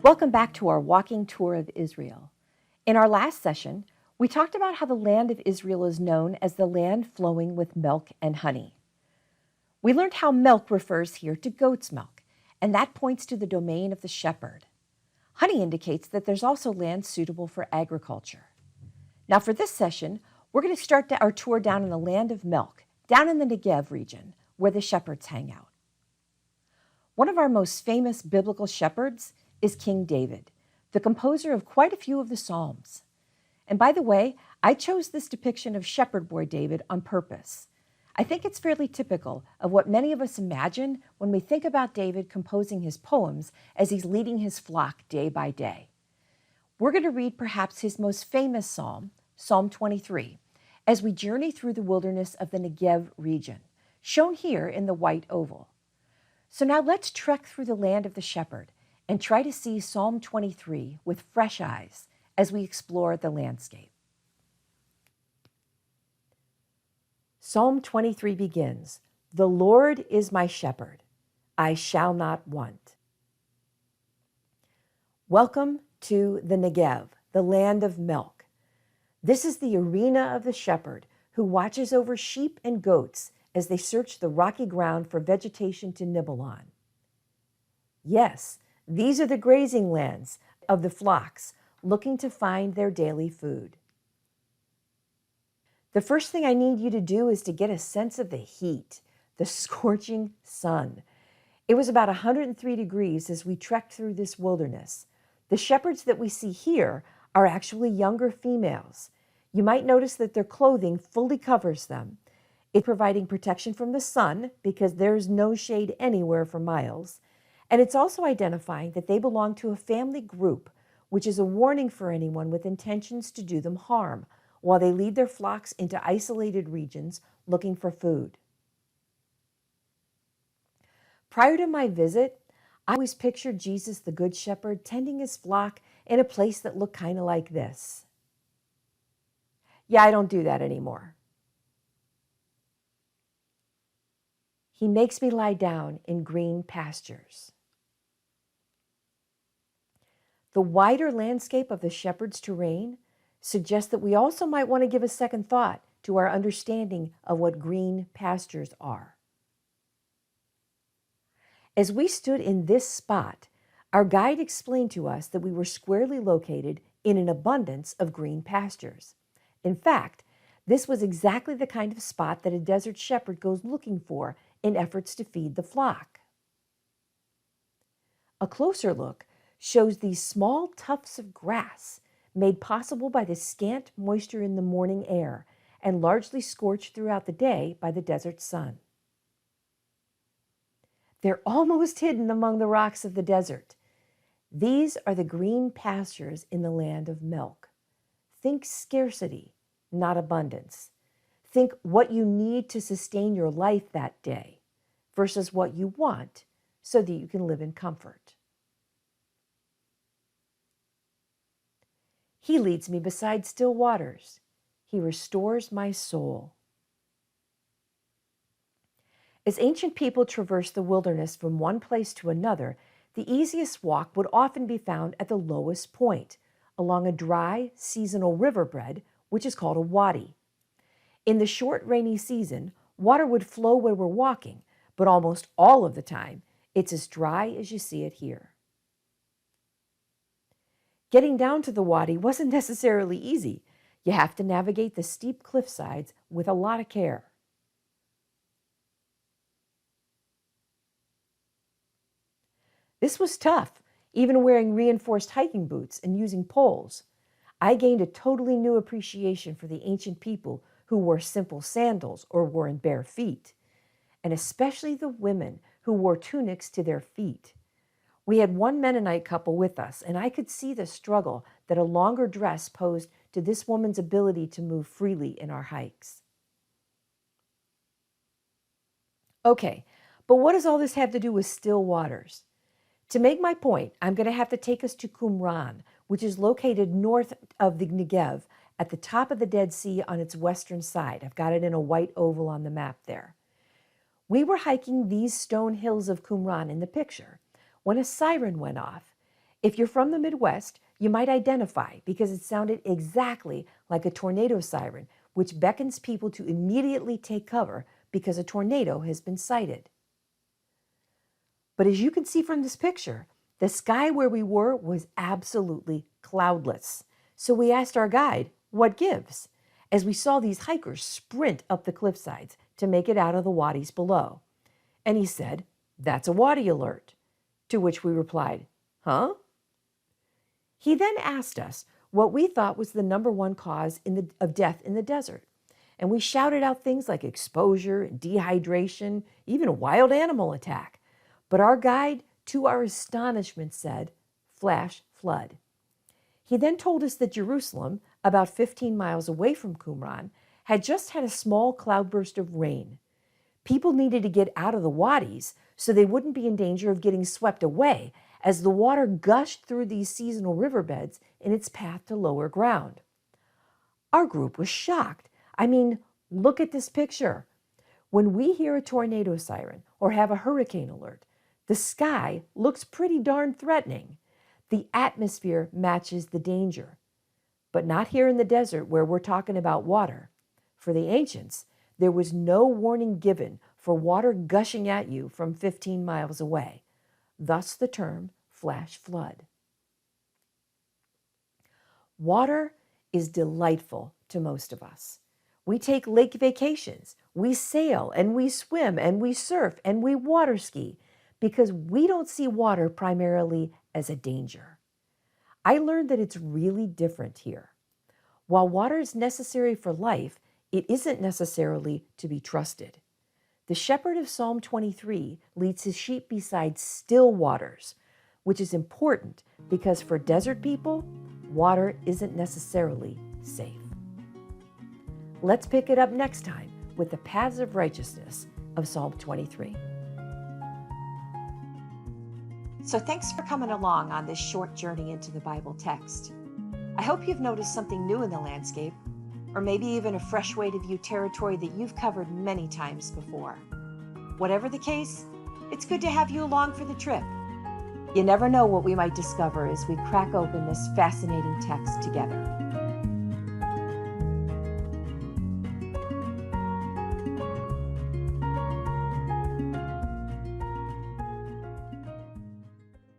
Welcome back to our walking tour of Israel. In our last session, we talked about how the land of Israel is known as the land flowing with milk and honey. We learned how milk refers here to goat's milk, and that points to the domain of the shepherd. Honey indicates that there's also land suitable for agriculture. Now for this session, we're going to start our tour down in the land of milk, down in the Negev region, where the shepherds hang out. One of our most famous biblical shepherds is King David, the composer of quite a few of the Psalms. And by the way, I chose this depiction of Shepherd Boy David on purpose. I think it's fairly typical of what many of us imagine when we think about David composing his poems as he's leading his flock day by day. We're going to read perhaps his most famous psalm, Psalm 23, as we journey through the wilderness of the Negev region, shown here in the white oval. So now let's trek through the land of the shepherd and try to see Psalm 23 with fresh eyes as we explore the landscape. Psalm 23 begins, "The Lord is my shepherd, I shall not want." Welcome to the Negev, the land of milk. This is the arena of the shepherd who watches over sheep and goats as they search the rocky ground for vegetation to nibble on. Yes, these are the grazing lands of the flocks looking to find their daily food. The first thing I need you to do is to get a sense of the heat, the scorching sun. It was about 103 degrees as we trekked through this wilderness. The shepherds that we see here are actually younger females. You might notice that their clothing fully covers them. It's providing protection from the sun because there's no shade anywhere for miles. And it's also identifying that they belong to a family group, which is a warning for anyone with intentions to do them harm while they lead their flocks into isolated regions looking for food. Prior to my visit, I always pictured Jesus, the Good Shepherd, tending his flock in a place that looked kind of like this. Yeah, I don't do that anymore. He makes me lie down in green pastures. The wider landscape of the shepherd's terrain suggests that we also might want to give a second thought to our understanding of what green pastures are. As we stood in this spot, our guide explained to us that we were squarely located in an abundance of green pastures. In fact, this was exactly the kind of spot that a desert shepherd goes looking for in efforts to feed the flock. A closer look shows these small tufts of grass made possible by the scant moisture in the morning air and largely scorched throughout the day by the desert sun. They're almost hidden among the rocks of the desert. These are the green pastures in the land of milk. Think scarcity, not abundance. Think what you need to sustain your life that day versus what you want so that you can live in comfort. He leads me beside still waters. He restores my soul. As ancient people traversed the wilderness from one place to another, the easiest walk would often be found at the lowest point, along a dry, seasonal riverbed, which is called a wadi. In the short rainy season, water would flow where we're walking, but almost all of the time, it's as dry as you see it here. Getting down to the wadi wasn't necessarily easy. You have to navigate the steep cliff sides with a lot of care. This was tough, even wearing reinforced hiking boots and using poles. I gained a totally new appreciation for the ancient people who wore simple sandals or wore in bare feet, and especially the women who wore tunics to their feet. We had one Mennonite couple with us, and I could see the struggle that a longer dress posed to this woman's ability to move freely in our hikes. Okay, but what does all this have to do with still waters? To make my point, I'm going to have to take us to Qumran, which is located north of the Negev at the top of the Dead Sea on its western side. I've got it in a white oval on the map there. We were hiking these stone hills of Qumran in the picture when a siren went off. If you're from the Midwest, you might identify because it sounded exactly like a tornado siren, which beckons people to immediately take cover because a tornado has been sighted. But as you can see from this picture, the sky where we were was absolutely cloudless. So we asked our guide, what gives? As we saw these hikers sprint up the cliffsides to make it out of the wadis below. And he said, that's a wadi alert. To which we replied, huh? He then asked us what we thought was the number one cause of death in the desert. And we shouted out things like exposure, dehydration, even a wild animal attack. But our guide, to our astonishment, said, flash flood. He then told us that Jerusalem, about 15 miles away from Qumran, had just had a small cloudburst of rain. People needed to get out of the wadis so they wouldn't be in danger of getting swept away as the water gushed through these seasonal riverbeds in its path to lower ground. Our group was shocked. I mean, look at this picture. When we hear a tornado siren or have a hurricane alert, the sky looks pretty darn threatening. The atmosphere matches the danger. But not here in the desert where we're talking about water. For the ancients, there was no warning given for water gushing at you from 15 miles away. Thus the term flash flood. Water is delightful to most of us. We take lake vacations, we sail and we swim and we surf and we water ski because we don't see water primarily as a danger. I learned that it's really different here. While water is necessary for life, it isn't necessarily to be trusted. The shepherd of Psalm 23 leads his sheep beside still waters, which is important because for desert people, water isn't necessarily safe. Let's pick it up next time with the paths of righteousness of Psalm 23. So thanks for coming along on this short journey into the Bible text. I hope you've noticed something new in the landscape, or maybe even a fresh way to view territory that you've covered many times before. Whatever the case, it's good to have you along for the trip. You never know what we might discover as we crack open this fascinating text together.